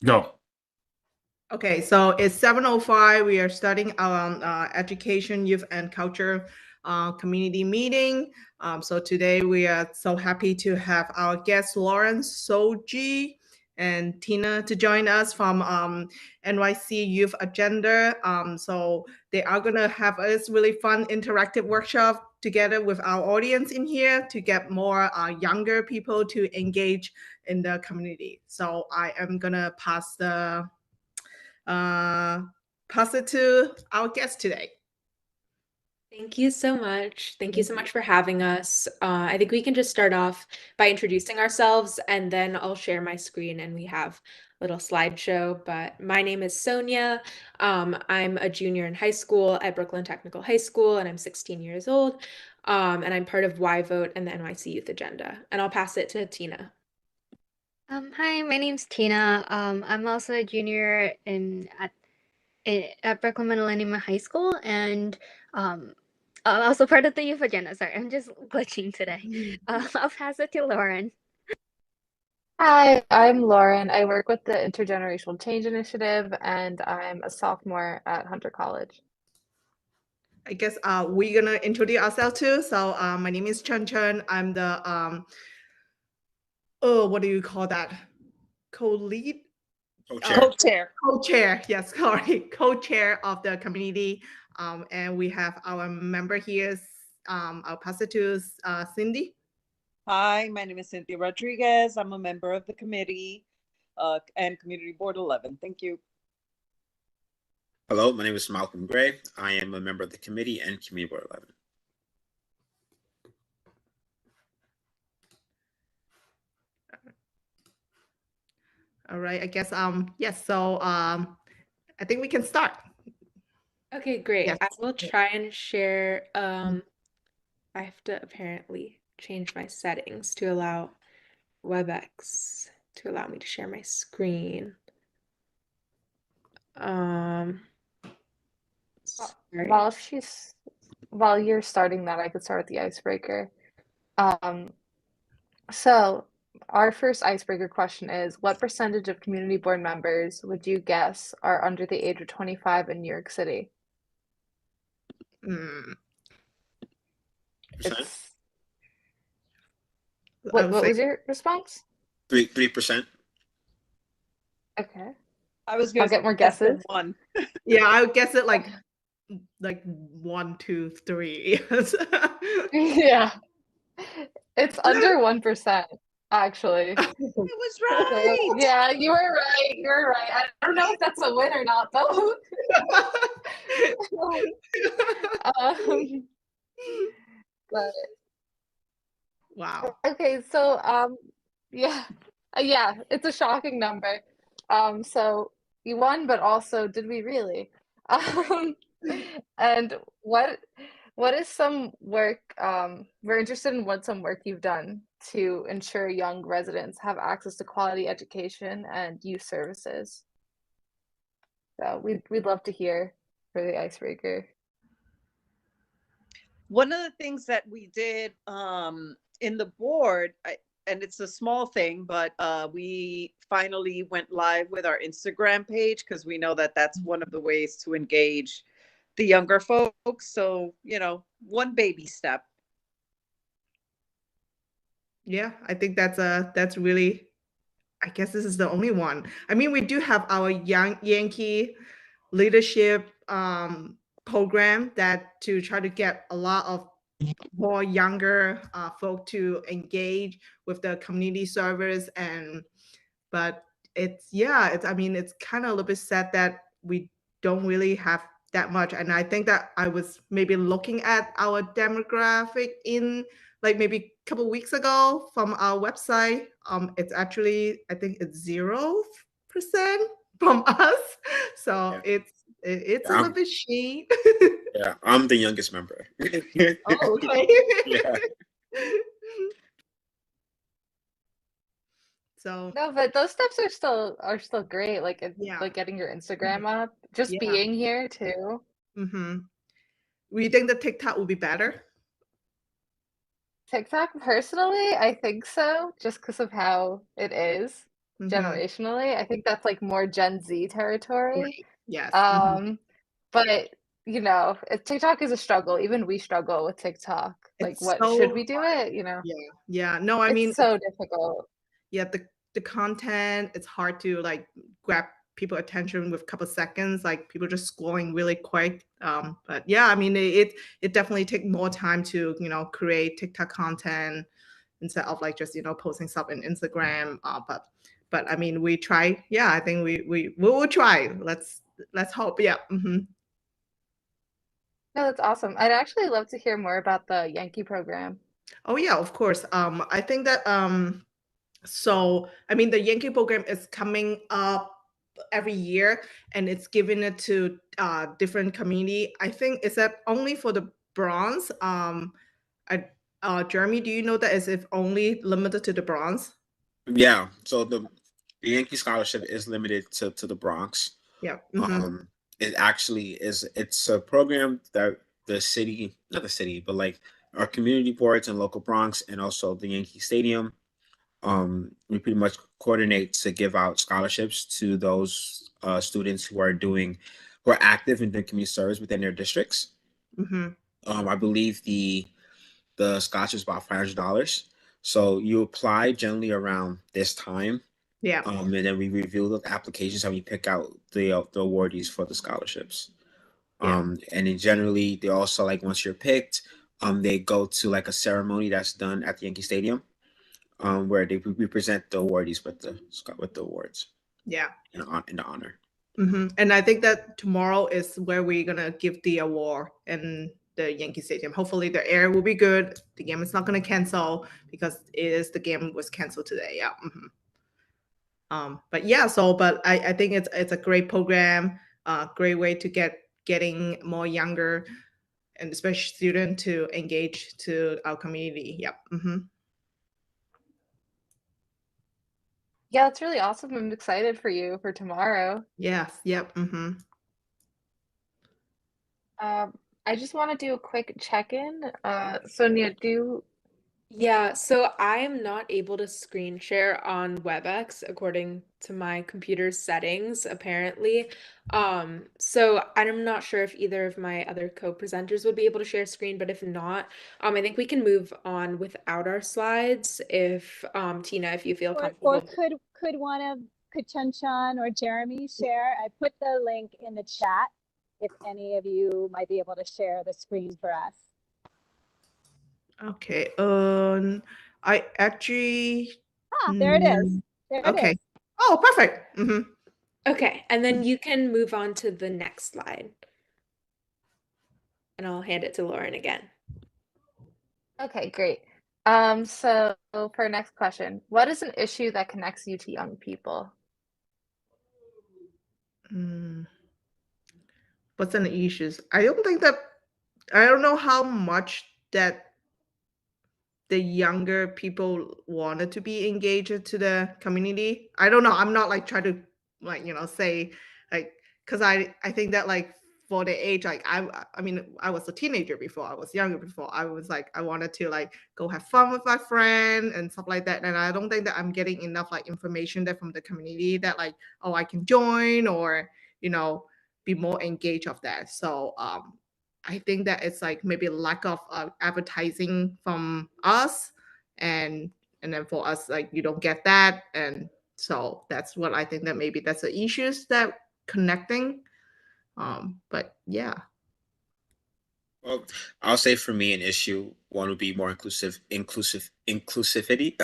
Go. Okay, so it's 7:05. We are starting our education, youth, and culture community meeting. So today we are so happy to have our guests Lawrence, Soji, and Tina to join us from NYC Youth Agenda. So they are gonna have us really fun interactive workshop together with our audience in here to get more younger people to engage in the community. So I am gonna uh, pass it to our guest today. Thank you so much. Thank you so much for having us. I think we can just start off by introducing ourselves and then I'll share my screen and we have a little slideshow. But my name is Sonia. I'm a junior in high school at Brooklyn Technical High School and I'm 16 years old. And I'm part of Y Vote and the NYC Youth Agenda. And I'll pass it to Tina. Hi, my name's Tina. I'm also a junior at Brooklyn Millennium High School, and I'm also part of the youth agenda. Sorry, I'm just glitching today. I'll pass it to Lauren. Hi, I'm Lauren. I work with the Intergenerational Change Initiative, and I'm a sophomore at Hunter College. I guess we're gonna introduce ourselves too. So my name is Chen Chen. I'm the what do you call that? Co-lead? Co-chair. Co-chair. Co-chair, yes, sorry, co-chair of the community. And we have our member here. I'll pass it to Cindy. Hi, my name is Cynthia Rodriguez. I'm a member of the committee and Community Board 11. Thank you. Hello, my name is Malcolm Gray. I am a member of the committee and Community Board 11. All right, I guess yes. So I think we can start. Okay, great. Yes. I will try and share. I have to apparently change my settings to allow WebEx to allow me to share my screen. Sorry. While you're starting that, I could start with the icebreaker. So our first icebreaker question is, what percentage of community board members would you guess are under the age of 25 in New York City? Percent? What was your response? 3%. Okay. I was I'll going to get more guesses. one. Yeah, I would guess it like 1, 2, 3. Yeah. It's under 1%, actually. It was right. Yeah, you were right. You were right. I don't know if that's a win or not, though. But Wow. okay, so yeah, yeah, it's a shocking number. So you won, but also, did we really? And what is some work? We're interested in what some work you've done to ensure young residents have access to quality education and youth services. So we'd love to hear for the icebreaker. One of the things that we did in the board, and it's a small thing, but we finally went live with our Instagram page because we know that that's one of the ways to engage the younger folks. So, one baby step. Yeah, I think that's really, I guess this is the only one. I mean, we do have our Young Yankee leadership program that to try to get a lot of more younger folk to engage with the community service, but I mean, it's kind of a little bit sad that we don't really have that much. And I think that I was maybe looking at our demographic in like maybe a couple weeks ago from our website. It's actually, I think it's 0% from us. So Yeah. it's a little bit shady. Yeah, I'm the youngest member. Oh, okay. Yeah. So No, but those steps are still great. Like yeah. like getting your Instagram up, just Yeah. being here too. We think the TikTok will be better. TikTok, personally, I think so, just because of how it is. Mhm. generationally. I think that's like more Gen Z territory. Right. Yes. Mhm. But you know, TikTok is a struggle. Even we struggle with TikTok. Like, It's what should so we do it? You know, yeah. Yeah. No, I mean, it's so difficult. yeah, the content, it's hard to like grab people attention with a couple seconds, like people just scrolling really quick. But yeah, I mean, it definitely take more time to, create TikTok content instead of like just, posting stuff in Instagram. But I mean, we try. Yeah, I think we will try. Let's hope. Yeah. No, that's awesome. I'd actually love to hear more about the Yankee program. Oh yeah, of course. I think that so I mean the Yankee program is coming up every year, and it's given it to different community. I think is that only for the Bronx. I, Jeremy, do you know that is if only limited to the Bronx? Yeah, so the Yankee scholarship is limited to the Bronx. Yeah. It actually is. It's a program that the city, not the city, but like our community boards and local Bronx, and also the Yankee Stadium. We pretty much coordinate to give out scholarships to those students who are active in the community service within their districts. Mm-hmm. I believe the scholarship is about $500. So you apply generally around this time, Yeah. and then we review the applications and we pick out the awardees for the scholarships. Yeah. And then generally they also like once you're picked, they go to like a ceremony that's done at the Yankee Stadium, where we present the awardees with the awards. Yeah. In the honor. Mm-hmm. And I think that tomorrow is where we're gonna give the award in the Yankee Stadium. Hopefully the air will be good. The game is not gonna cancel because the game was canceled today. Yeah. Mm-hmm. But yeah, but I think it's a great program, great way to getting more younger and especially student to engage to our community. Yep. Mm-hmm. Yeah, that's really awesome. I'm excited for you for tomorrow. Yes. Yep. Mm-hmm. I just want to do a quick check-in. Sonia, Yeah, so I am not able to screen share on WebEx according to my computer's settings, apparently. So I'm not sure if either of my other co-presenters would be able to share screen, but if not, I think we can move on without our slides if Tina, if you feel Or comfortable. could Chanchan or Jeremy share? I put the link in the chat if any of you might be able to share the screen for us. Okay. I actually. There it is. There it Okay. is. Oh, perfect. Mm-hmm. Okay, and then you can move on to the next slide. And I'll hand it to Lauren again. okay, great. So for our next question, what is an issue that connects you to young people? What's an issues? I don't know how much that the younger people wanted to be engaged to the community. I don't know. I'm not like trying to like, say like, cause I think that like for the age, like I mean, I was a teenager before, I was younger before. I was like, I wanted to like go have fun with my friend and stuff like that. And I don't think that I'm getting enough like information that from the community that like, oh, I can join or, be more engaged of that. So I think that it's like maybe lack of advertising from us, and then for us like you don't get that, and so that's what I think that maybe that's the issues that connecting. But yeah. Well, I'll say for me, an issue one would be more inclusivity,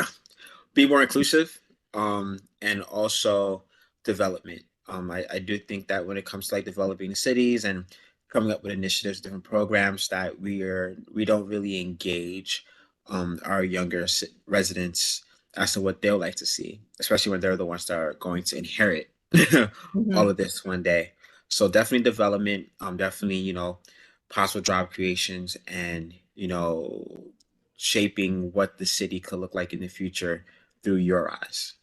be more inclusive, and also development. I do think that when it comes to like developing cities and coming up with initiatives, different programs, that we don't really engage our younger residents as to what they'll like to see, especially when they're the ones that are going to inherit all of this one day. So definitely development, definitely, possible job creations, and shaping what the city could look like in the future through your eyes.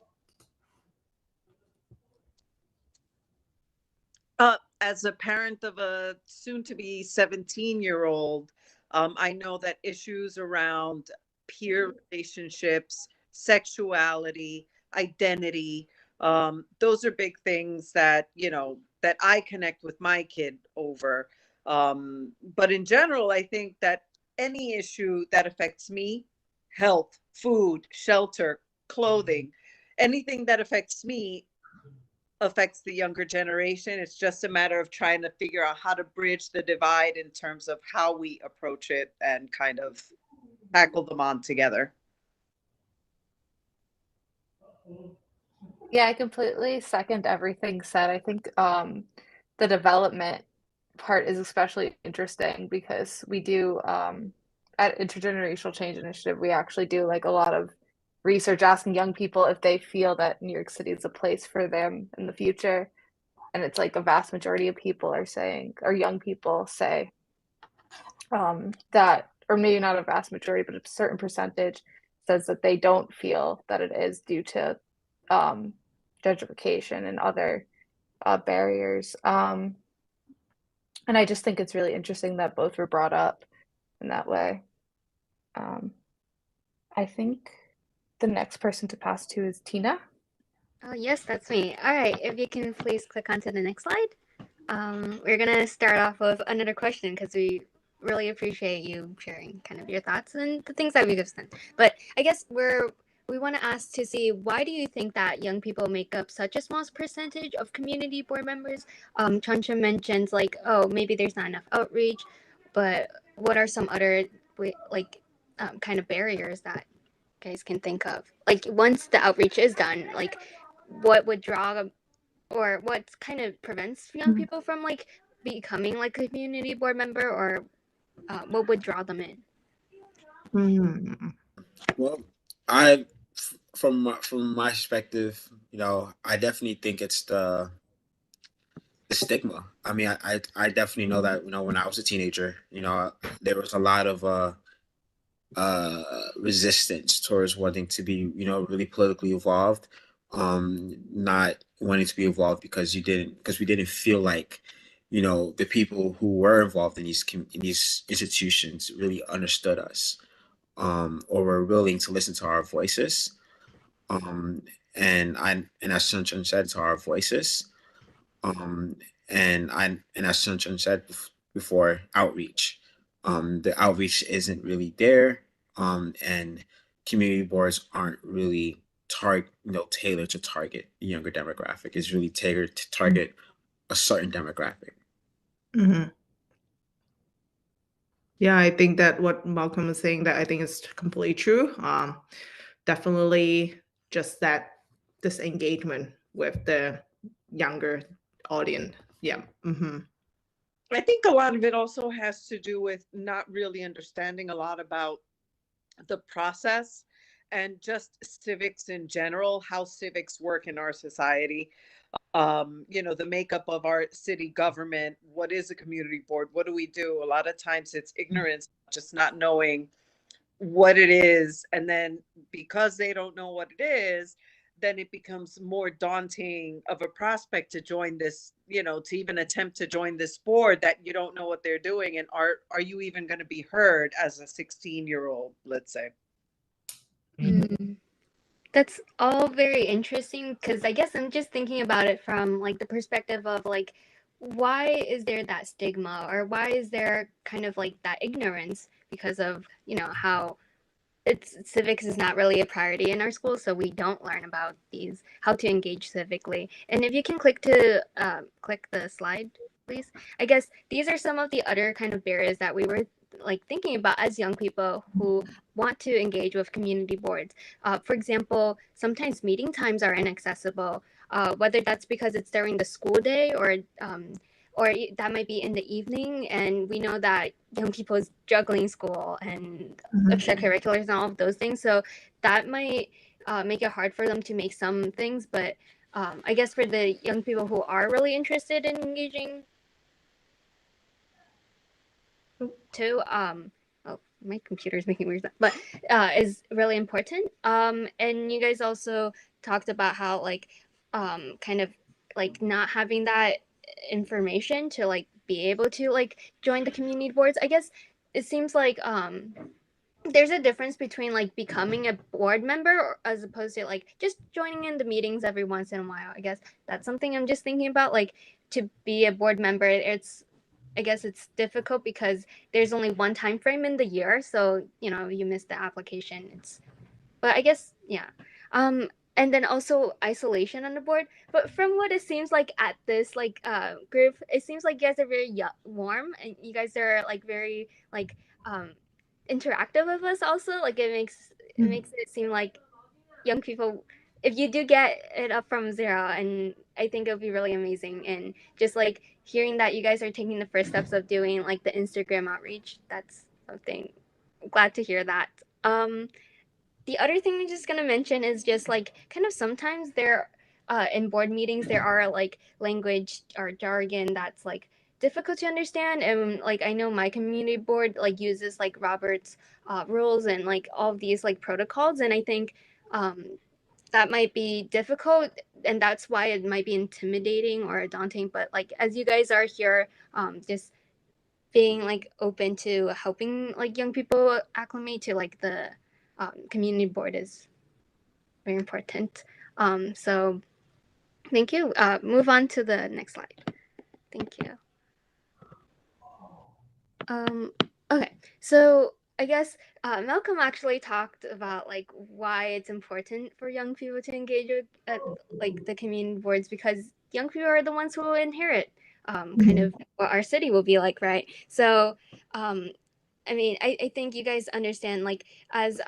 As a parent of a soon-to-be 17-year-old, I know that issues around peer relationships, sexuality, identity Those are big things that, that I connect with my kid over. But in general, I think that any issue that affects me, health, food, shelter, clothing, anything that affects me affects the younger generation. It's just a matter of trying to figure out how to bridge the divide in terms of how we approach it and kind of tackle them on together. Yeah, I completely second everything said. I think the development part is especially interesting because we do at Intergenerational Change Initiative, we actually do like a lot of research asking young people if they feel that New York City is a place for them in the future. And it's like a vast majority of people are saying, or young people say, that, or maybe not a vast majority, but a certain percentage says that they don't feel that it is due to gentrification and other barriers. And I just think it's really interesting that both were brought up in that way. I think the next person to pass to is Tina. Oh, yes, that's me. All right, if you can please click onto the next slide. We're gonna start off with another question because we really appreciate you sharing kind of your thoughts and the things that we've just done. But I guess we want to ask to see, why do you think that young people make up such a small percentage of community board members? Chansha mentions like, oh, maybe there's not enough outreach, but what are some other kind of barriers that guys can think of? Like once the outreach is done, like what would draw or what kind of prevents young people from like becoming like a community board member, or what would draw them in? Well, from my perspective, I definitely think it's the stigma. I mean, I definitely know that, when I was a teenager, there was a lot of resistance towards wanting to be, really politically involved, not wanting to be involved because we didn't feel like, the people who were involved in these institutions really understood us, or were willing to listen to our voices. Um, and as Sunshine said, to our voices. Um, and as Sunshine said before, outreach. The outreach isn't really there, and community boards aren't really tailored to target the younger demographic. It's really tailored to target a certain demographic. Mhm. Yeah, I think that what Malcolm is saying, that I think is completely true. Definitely just that disengagement with the younger audience. Yeah. I think a lot of it also has to do with not really understanding a lot about the process and just civics in general, how civics work in our society. The makeup of our city government, what is a community board? What do we do? A lot of times it's ignorance, just not knowing what it is. And then because they don't know what it is, then it becomes more daunting of a prospect to join this, to even attempt to join this board that you don't know what they're doing. And are you even going to be heard as a 16-year-old, let's say? That's all very interesting because I guess I'm just thinking about it from like the perspective of like, why is there that stigma, or why is there kind of like that ignorance because of how civics is not really a priority in our school, so we don't learn about how to engage civically. And if you can click the slide, please. I guess these are some of the other kind of barriers that we were like thinking about as young people who want to engage with community boards. For example, sometimes meeting times are inaccessible, whether that's because it's during the school day or that might be in the evening, and we know that young people is juggling school and extracurriculars and all of those things, so that might make it hard for them to make some things. But I guess for the young people who are really interested in engaging too, oh, my computer is making weird stuff, but is really important. And you guys also talked about how like kind of like not having that information to like be able to like join the community boards. I guess it seems like there's a difference between like becoming a board member as opposed to like just joining in the meetings every once in a while. I guess that's something I'm just thinking about. Like to be a board member, I guess it's difficult because there's only one time frame in the year, so you miss the application. But I guess yeah. And then also isolation on the board. But from what it seems like at this like group, it seems like you guys are very warm, and you guys are like very like interactive with us also. Like it makes it seem like young people, if you do get it up from zero, and I think it'll be really amazing. And just like hearing that you guys are taking the first steps of doing like the Instagram outreach, that's something. Glad to hear that. The other thing I'm just gonna mention is just like kind of sometimes there in board meetings there are like language or jargon that's like difficult to understand, and like I know my community board like uses like Robert's rules and like all of these like protocols, and I think that might be difficult, and that's why it might be intimidating or daunting. But like as you guys are here, just being like open to helping like young people acclimate to like the community board is very important. So thank you. Move on to the next slide. Thank you. Okay, so I guess Malcolm actually talked about like why it's important for young people to engage with like the community boards, because young people are the ones who will inherit kind of what our city will be like, right? So I mean, I think you guys understand, like, as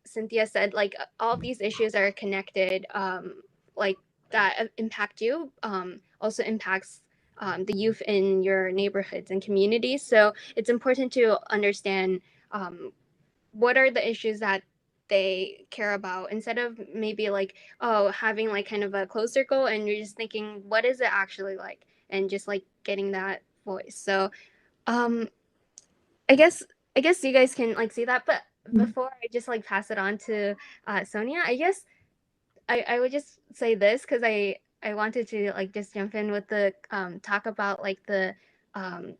Cynthia said, like, all of these issues are connected, like, that impact you, also impacts the youth in your neighborhoods and communities. So it's important to understand what are the issues that they care about, instead of maybe like, oh, having like kind of a closed circle and you're just thinking, what is it actually like? And just like getting that voice. So, um, I guess you guys can like see that, but before I just like pass it on to Sonia, I guess I would just say this because I wanted to like just jump in with the talk about like the um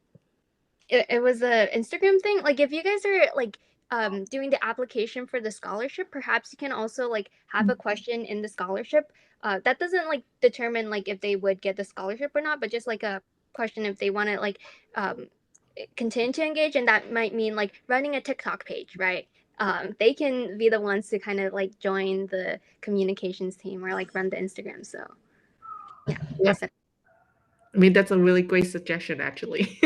it was a Instagram thing. Like if you guys are like doing the application for the scholarship, perhaps you can also like have a question in the scholarship. That doesn't like determine like if they would get the scholarship or not, but just like a question if they want to like um continue to engage, and that might mean like running a TikTok page, right? They can be the ones to kind of like join the communications team or like run the Instagram. So yeah, Yeah. that's it. I mean, that's a really great suggestion, actually.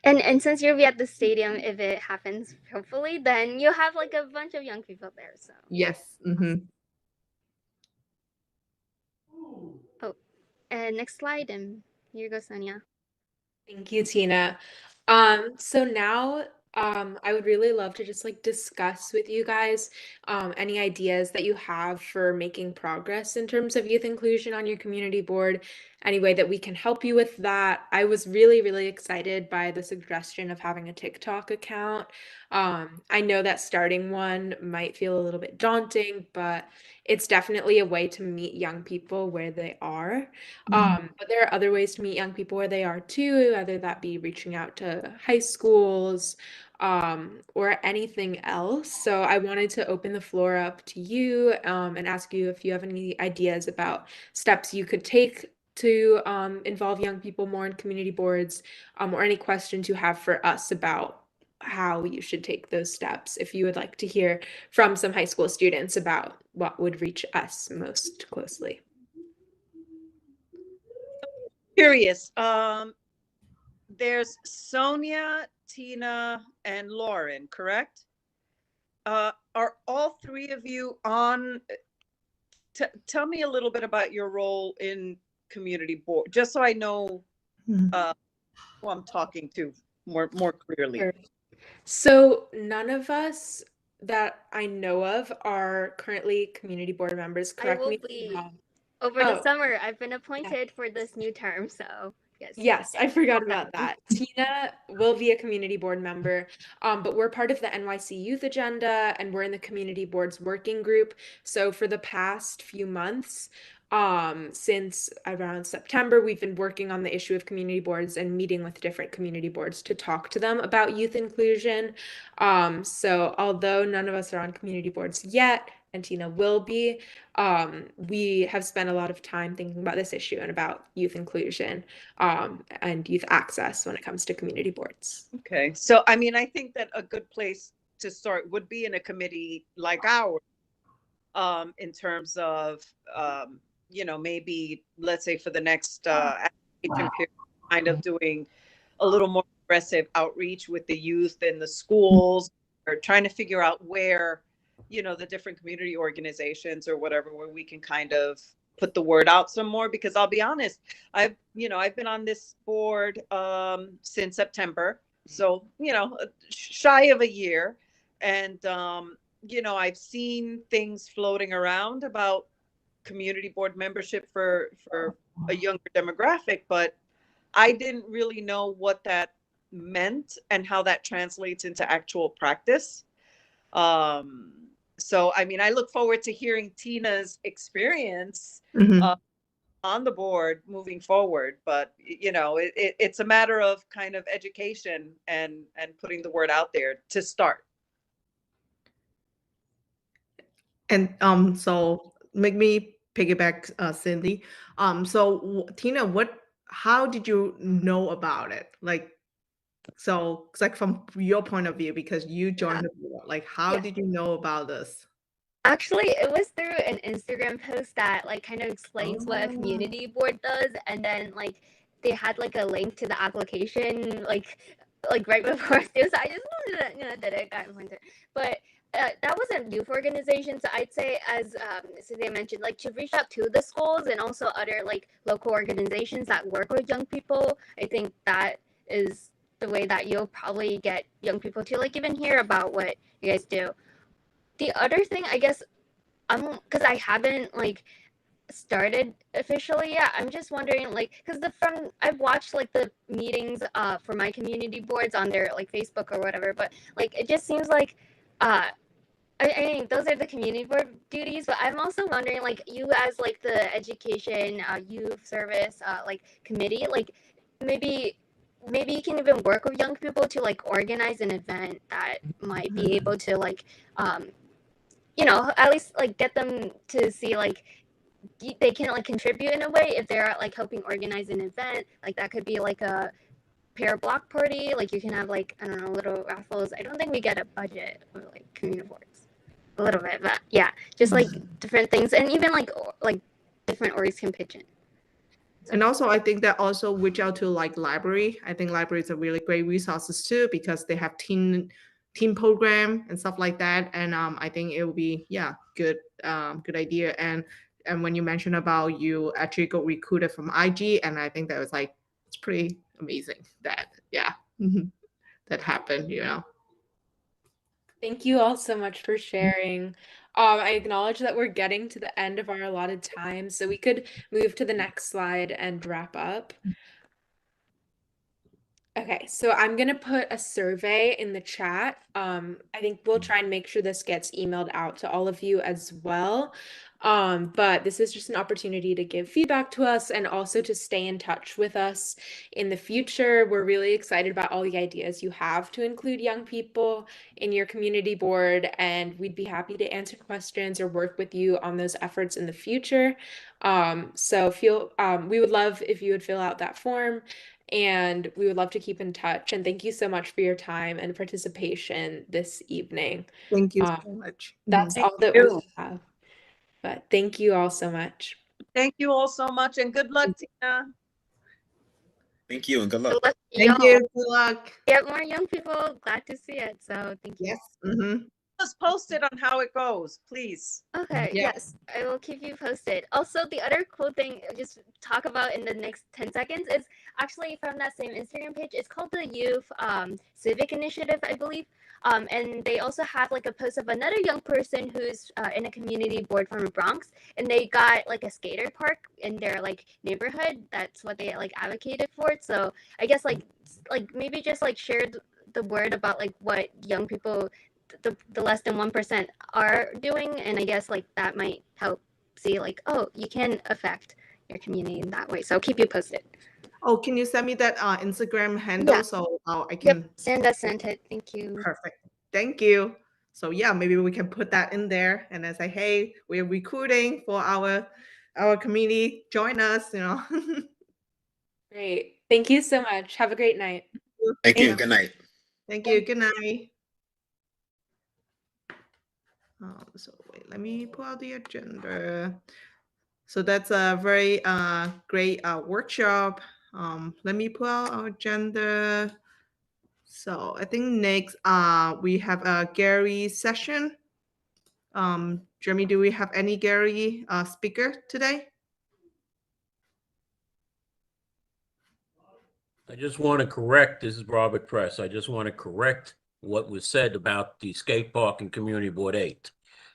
And since you'll be at the stadium, if it happens, hopefully, then you'll have like a bunch of young people there. So Yes. Mm-hmm. oh, and next slide, and here you go, Sonia. Thank you, Tina. So now, I would really love to just like discuss with you guys, any ideas that you have for making progress in terms of youth inclusion on your community board, any way that we can help you with that. I was really, really excited by the suggestion of having a TikTok account. I know that starting one might feel a little bit daunting, but it's definitely a way to meet young people where they are. But there are other ways to meet young people where they are too, whether that be reaching out to high schools, or anything else. So I wanted to open the floor up to you, and ask you if you have any ideas about steps you could take to involve young people more in community boards, or any questions you have for us about how you should take those steps. If you would like to hear from some high school students about what would reach us most closely. Curious. There's Sonia, Tina, and Lauren, correct? Are all three of you on? Tell me a little bit about your role in community board, just so I know who I'm talking to more clearly. Sure. So none of us that I know of are currently community board members. I Correct will me if I'm be wrong. over the Oh, summer. I've been appointed for this new term, so yes. yes, I forgot about that. Tina will be a community board member, but we're part of the NYC Youth Agenda, and we're in the community boards working group. So for the past few months, Since around September, we've been working on the issue of community boards and meeting with different community boards to talk to them about youth inclusion. So although none of us are on community boards yet, and Tina will be, we have spent a lot of time thinking about this issue and about youth inclusion and youth access when it comes to community boards. Okay, so I mean, I think that a good place to start would be in a committee like ours, in terms of, you know, maybe let's say for the next application period, kind of doing a little more aggressive outreach with the youth in the schools, or trying to figure out where, you know, the different community organizations or whatever, where we can kind of put the word out some more. Because I'll be honest, I've been on this board since September, so, you know, shy of a year. And you know, I've seen things floating around about community board membership for a younger demographic, but I didn't really know what that meant and how that translates into actual practice. So, I mean, I look forward to hearing Tina's experience Mhm. on the board moving forward. But, you know, it's a matter of kind of education and putting the word out there to start. And so make me piggyback, Cindy. Tina, how did you know about it? Like, so it's like from your point of view, because you joined the board, like, how Yeah. did you know about this? Actually, it was through an Instagram post that like kind of explains what a Oh. community board does, and then like they had like a link to the application like right before it. So I just wanted to did it got pointed, but that was a youth organization. So I'd say, as Cynthia mentioned, like to reach out to the schools and also other like local organizations that work with young people. I think that is the way that you'll probably get young people to like even hear about what you guys do. The other thing, I guess, because I haven't like started officially yet. I'm just wondering, like, because I've watched like the meetings for my community boards on their like Facebook or whatever, but like it just seems like I mean those are the community board duties, but I'm also wondering, like, you as like the education youth service like committee, like maybe you can even work with young people to like organize an event that might be able to like at least like get them to see like they can like contribute in a way if they're like helping organize an event. Like that could be like a pair block party. Like you can have like, I don't know, little raffles. I don't think we get a budget for like community boards. A little bit, but yeah, just like different things, and even like different orgs can pitch in. And also, I think that also reach out to like library. I think libraries are really great resources too, because they have teen program and stuff like that. And I think it will be good idea. And when you mentioned about you actually got recruited from IG, and I think that was like it's pretty amazing that that happened. Thank you all so much for sharing. I acknowledge that we're getting to the end of our allotted time, so we could move to the next slide and wrap up. Okay, so I'm gonna put a survey in the chat. I think we'll try and make sure this gets emailed out to all of you as well. But this is just an opportunity to give feedback to us and also to stay in touch with us in the future. We're really excited about all the ideas you have to include young people in your community board, and we'd be happy to answer questions or work with you on those efforts in the future. So we would love if you would fill out that form, and we would love to keep in touch. And thank you so much for your time and participation this evening. Thank you so much. That's Thank all that you. we have. But thank you all so much. Thank you all so much, and good luck, Tina. Thank you and good luck. Thank you. Good luck. Get more young people. Glad to see it. So thank you. Yes. Mm-hmm. Just post it on how it goes, please. Okay, Yeah. yes, I will keep you posted. Also, the other cool thing, just talk about in the next 10 seconds, is actually from that same Instagram page. It's called the Youth Civic Initiative, I believe. And they also have like a post of another young person who's in a community board from the Bronx, and they got like a skater park in their like neighborhood. That's what they like advocated for. So I guess like maybe just like share the word about like what young people, the less than 1% are doing, and I guess like that might help see like, oh, you can affect your community in that way. So I'll keep you posted. Oh, can you send me that Instagram handle Yeah. so I Yep, can? Sanda sent it. Thank you. Perfect. Thank you. So yeah, maybe we can put that in there and then say, hey, we're recruiting for our community. Join us, you know. Great. Thank you so much. Have a great night. Thank you. Yeah. Good night. Thank you. Good night. So wait, let me pull out the agenda. So that's a very great workshop. Let me pull out our agenda. So I think next we have a Gary session. Jeremy, do we have any Gary speaker today? I just want to correct, this is Robert Press. I just want to correct what was said about the skate park and Community Board 8.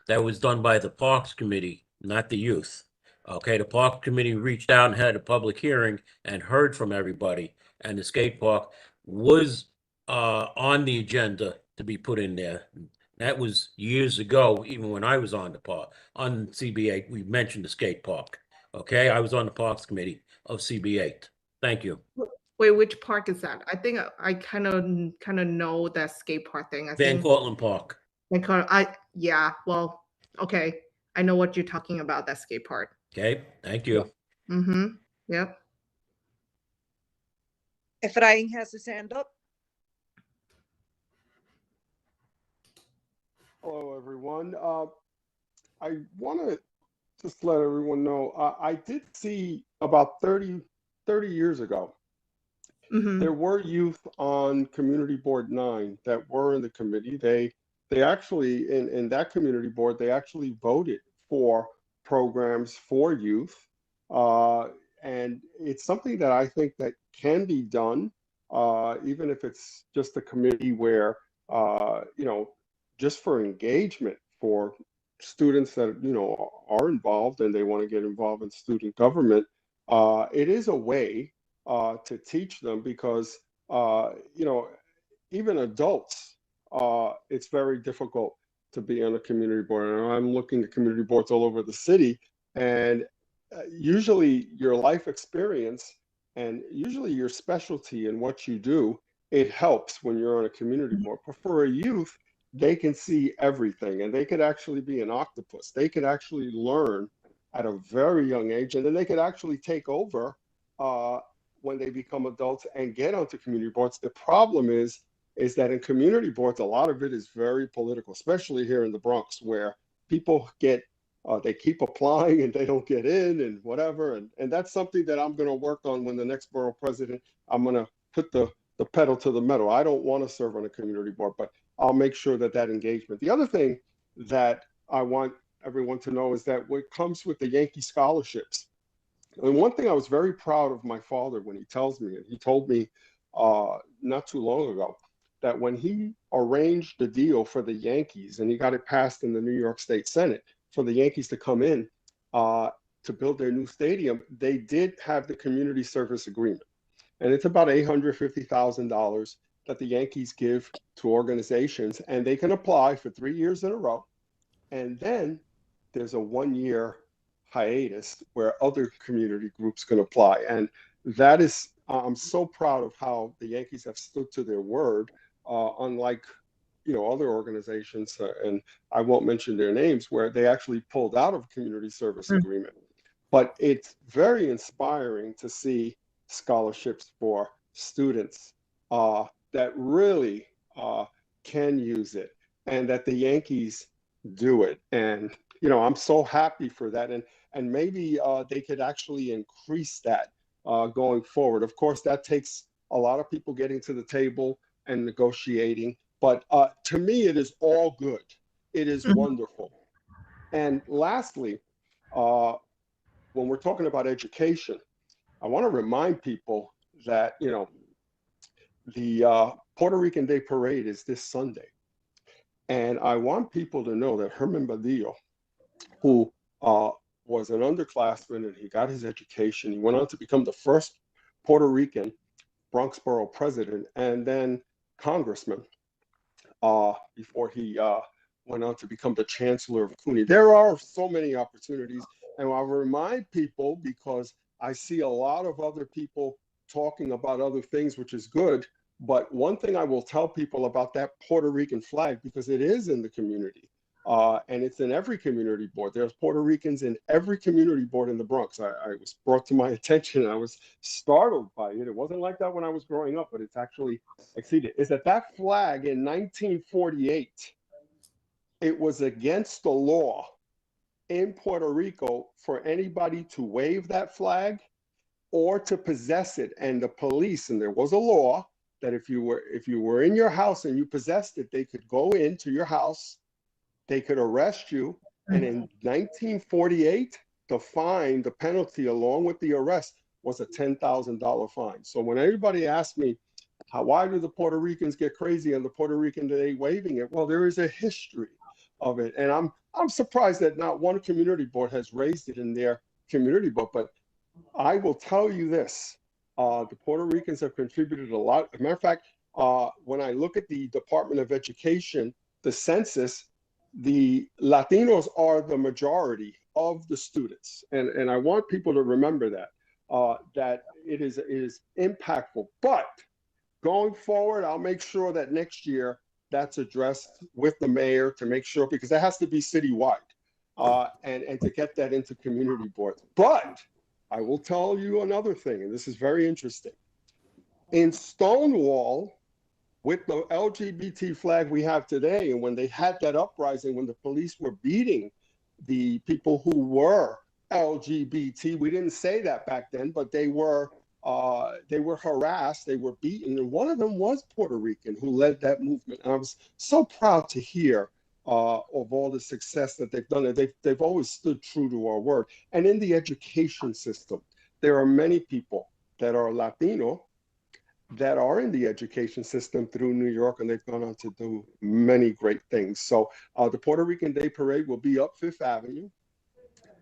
That was done by the Parks Committee, not the youth. Okay, the Park Committee reached out and had a public hearing and heard from everybody. And the skate park was on the agenda to be put in there. That was years ago, even when I was on the park, on CB8, we mentioned the skate park. Okay, I was on the Parks Committee of CB8. Thank you. Wait, which park is that? I think I kind of know that skate park thing. I Van think Cortlandt Park. yeah. Well, okay. I know what you're talking about. That skate park. Okay, thank you. Mm-hmm. Yep. Efrain has his hand up. Hello, everyone. I want to just let everyone know, I did see about 30 years ago, Mm-hmm. there were youth on Community Board 9 that were in the committee. They actually, in that community board, they actually voted for programs for youth. And it's something that I think that can be done, even if it's just a committee where, you know, just for engagement for students that, you know, are involved and they want to get involved in student government. It is a way to teach them because, you know, even adults, it's very difficult to be on a community board. And I'm looking at community boards all over the city, and usually your life experience and usually your specialty in what you do, it helps when you're on a community board. But for a youth, they can see everything and they could actually be an octopus. They could actually learn at a very young age, and then they could actually take over when they become adults and get onto community boards. The problem is that in community boards, a lot of it is very political, especially here in the Bronx, where people get, they keep applying and they don't get in and whatever. And that's something that I'm going to work on when the next borough president, I'm going to put the pedal to the metal. I don't want to serve on a community board, but I'll make sure that engagement. The other thing that I want everyone to know is that what comes with the Yankee scholarships. And one thing I was very proud of my father when he tells me, and he told me not too long ago, that when he arranged the deal for the Yankees and he got it passed in the New York State Senate for the Yankees to come in to build their new stadium, they did have the community service agreement. And it's about $850,000 that the Yankees give to organizations, and they can apply for 3 years in a row. And then there's a 1-year hiatus where other community groups can apply. And that is, I'm so proud of how the Yankees have stood to their word, unlike, you know, other organizations, and I won't mention their names, where they actually pulled out of a community service agreement. But it's very inspiring to see scholarships for students that really can use it, and that the Yankees do it. And, you know, I'm so happy for that. And maybe they could actually increase that going forward. Of course, that takes a lot of people getting to the table and negotiating. But to me, it is all good. It is wonderful. And lastly, when we're talking about education, I want to remind people that, you know, the Puerto Rican Day Parade is this Sunday. And I want people to know that Herman Badillo, who was an underclassman and he got his education, he went on to become the first Puerto Rican Bronx Borough president and then congressman before he went on to become the chancellor of CUNY. There are so many opportunities. And I'll remind people, because I see a lot of other people talking about other things, which is good. But one thing I will tell people about that Puerto Rican flag, because it is in the community, and it's in every community board. There's Puerto Ricans in every community board in the Bronx. I was brought to my attention, and I was startled by it. It wasn't like that when I was growing up, but it's actually exceeded. Is that flag in 1948, it was against the law in Puerto Rico for anybody to wave that flag or to possess it. And the police, and there was a law that if you were in your house and you possessed it, they could go into your house, they could arrest you. And in 1948, the penalty along with the arrest was a $10,000 fine. So when everybody asks me, why do the Puerto Ricans get crazy on the Puerto Rican Day waving it? Well, there is a history of it. And I'm surprised that not one community board has raised it in their community book. But I will tell you this, the Puerto Ricans have contributed a lot. As a matter of fact, when I look at the Department of Education, the census, the Latinos are the majority of the students. And I want people to remember that, that it is impactful. But going forward, I'll make sure that next year that's addressed with the mayor to make sure, because that has to be citywide, and to get that into community boards. But I will tell you another thing, and this is very interesting. In Stonewall, with the LGBT flag we have today, and when they had that uprising, when the police were beating the people who were LGBT, we didn't say that back then, but they were harassed, they were beaten, and one of them was Puerto Rican who led that movement. And I was so proud to hear of all the success that they've done. They've always stood true to our word. And in the education system, there are many people that are Latino that are in the education system through New York, and they've gone on to do many great things. So the Puerto Rican Day Parade will be up Fifth Avenue.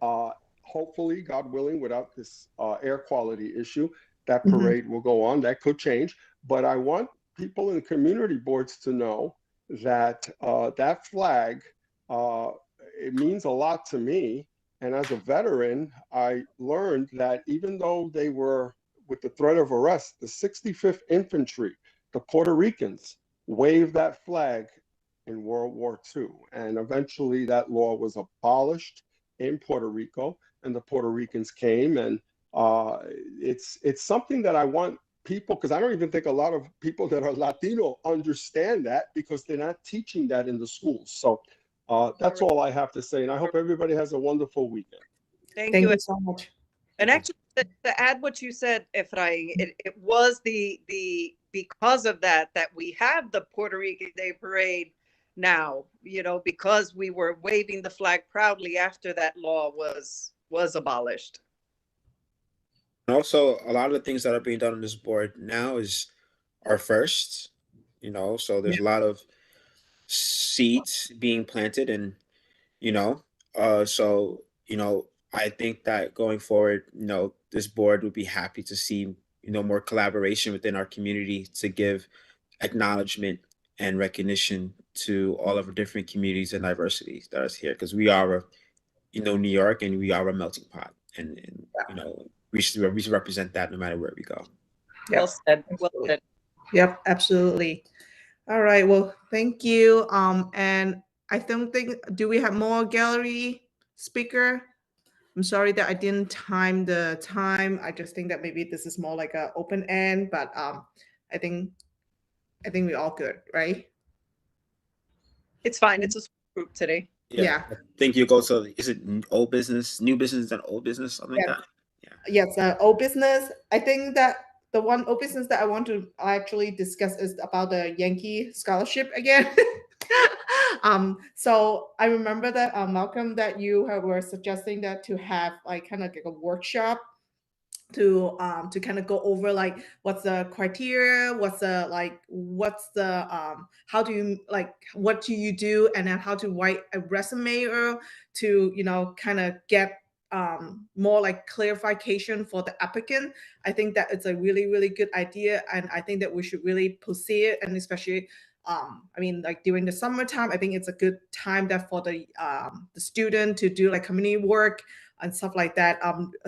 Hopefully, God willing, without this air quality issue, that parade will go on. That could change. But I want people in the community boards to know that that flag, it means a lot to me. And as a veteran, I learned that even though they were with the threat of arrest, the 65th Infantry, the Puerto Ricans, waved that flag in World War II. And eventually that law was abolished in Puerto Rico, and the Puerto Ricans came. And it's something that I want people, because I don't even think a lot of people that are Latino understand that, because they're not teaching that in the schools. So that's all I have to say. And I hope everybody has a wonderful weekend. Thank you so much. And actually, to add what you said, Efrain, it was because of that we have the Puerto Rican Day Parade now, because we were waving the flag proudly after that law was abolished. And also, a lot of the things that are being done on this board now are firsts, so there's a lot of seeds being planted, and I think that going forward, this board would be happy to see more collaboration within our community to give acknowledgement and recognition to all of the different communities and diversities that is here, because we are New York, and we are a melting pot, and we should represent that no matter where we go. Well said. Well said. Yep, absolutely. All right. Well, thank you. And I don't think, do we have more gallery speaker? I'm sorry that I didn't time the time. I just think that maybe this is more like an open end, but I think we're all good, right? It's fine. It's a group today. Yeah. I think you go to, is it old business, new business, and old business, something like that? Yes, old business. I think that the one old business that I want to actually discuss is about the Yankee scholarship again. So I remember that Malcolm, that you were suggesting that to have like kind of like a workshop to kind of go over like what's the criteria, how do you what do you do, and then how to write a resume, or to kind of get more like clarification for the applicant. I think that it's a really, really good idea, and I think that we should really pursue it, and especially like during the summertime, I think it's a good time that for the student to do like community work and stuff like that.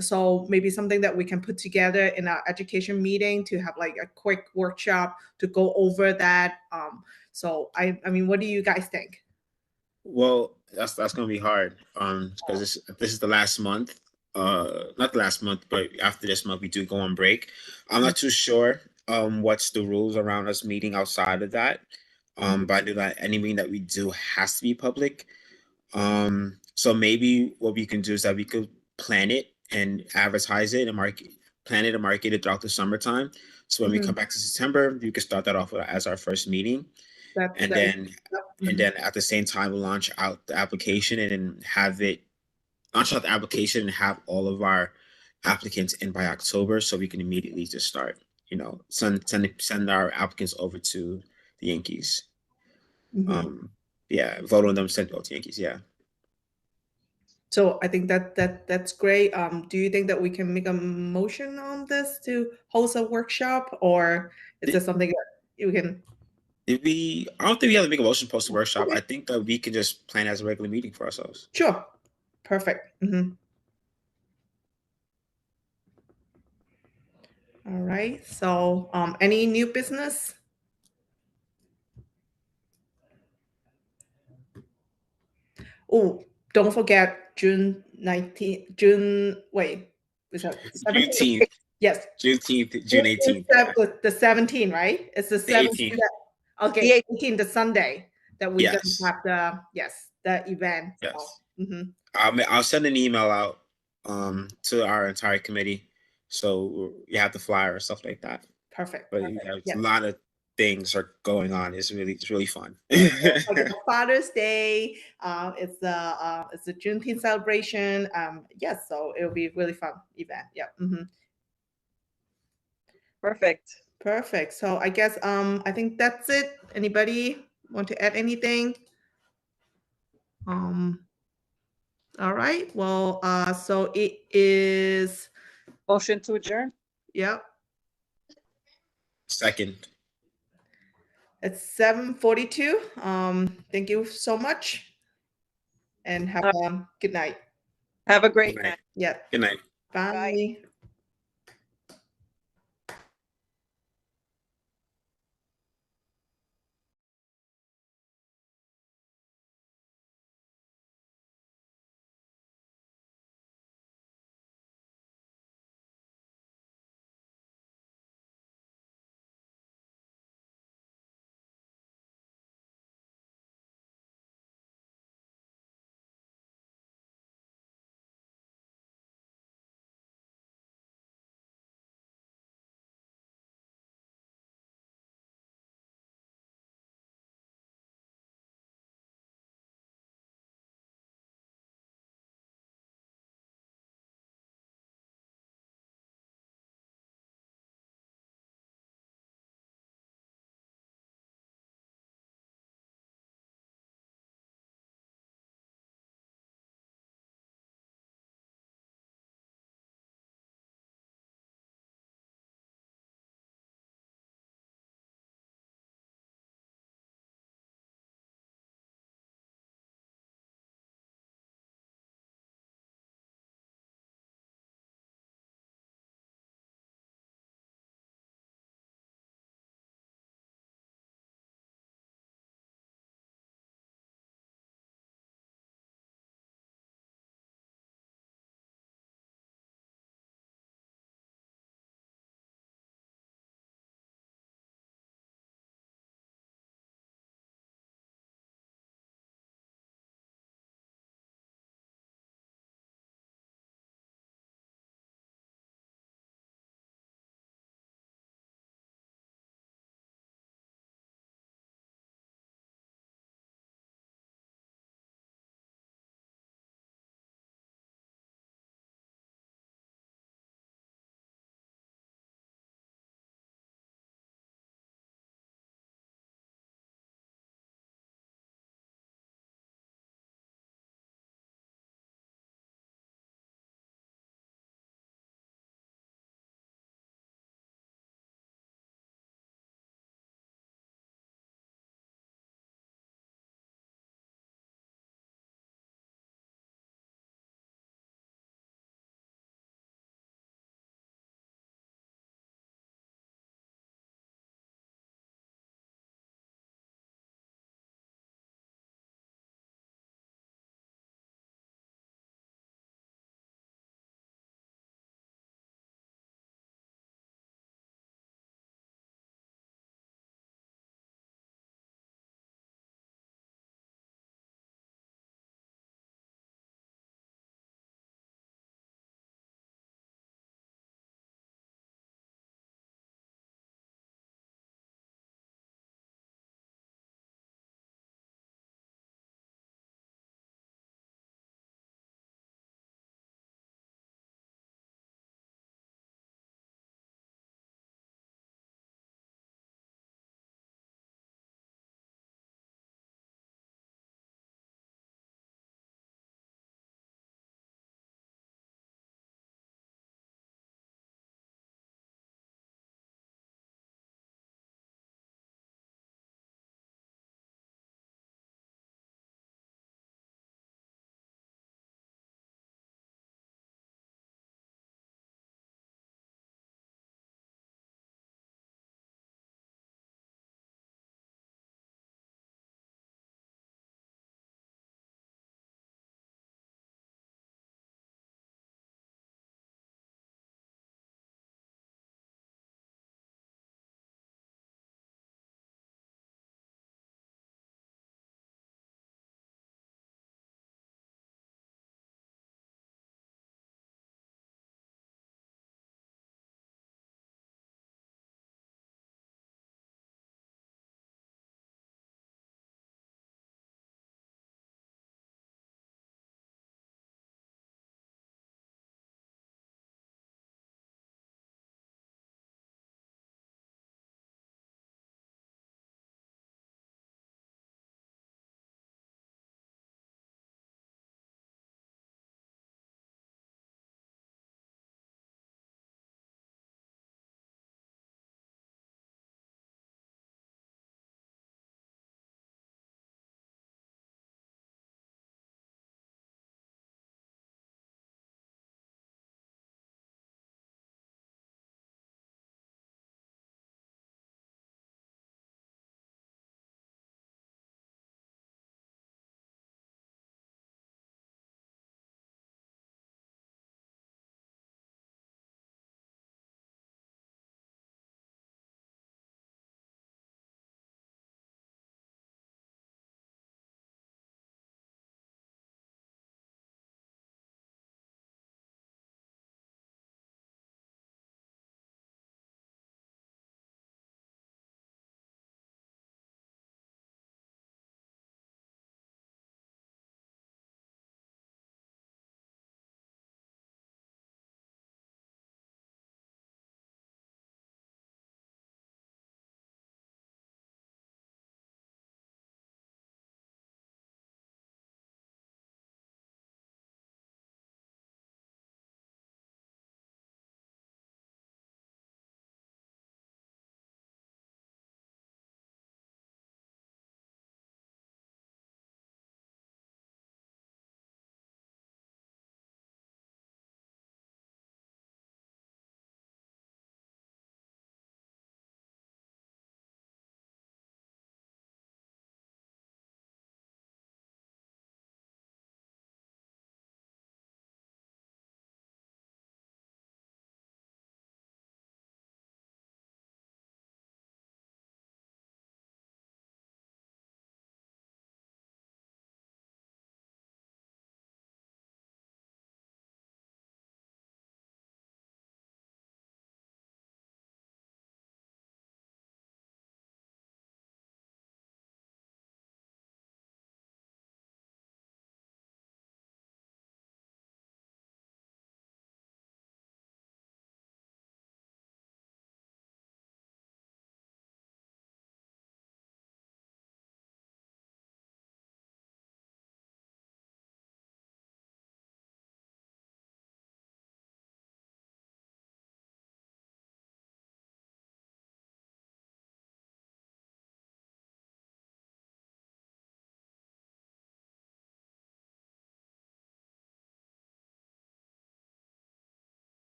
So maybe something that we can put together in our education meeting to have like a quick workshop to go over that. So I mean, what do you guys think? Well, that's gonna be hard. Because this is the last month. Not the last month, but after this month we do go on break. I'm not too sure what's the rules around us meeting outside of that. But I know that any meeting that we do has to be public. So maybe what we can do is that we could plan it and advertise it and plan it and market it throughout the summertime. So when we come back to September, you can start that off as our first meeting. And then at the same time, we'll launch out the application and then launch out the application and have all of our applicants in by October, so we can immediately just start, send our applicants over to the Yankees. Yeah, vote on them, send vote to Yankees. Yeah. So I think that's great. Do you think that we can make a motion on this to host a workshop, or is there something that you can? I don't think we have to make a motion post workshop. I think that we can just plan as a regular meeting for ourselves. Sure. Perfect. All right. So, any new business? Oh, don't forget June 19th. Wait, was that 17th? Juneteenth. Yes. June 18th. The 17th, right? It's the 17th. Okay, 18th, the Sunday that we're gonna have the event. Yes. So, I'll send an email out to our entire committee, so you have the flyer and stuff like that. Perfect. But a lot of things are going on. It's really fun. Like Father's Day. It's the Juneteenth celebration. Yes, so it'll be a really fun event. Yeah. Perfect. So I guess I think that's it. Anybody want to add anything? All right. Well, so it is motion to adjourn. Yep. Second. It's 7:42. Thank you so much, and have a good night. Have a great night. Yeah. Good night. Bye.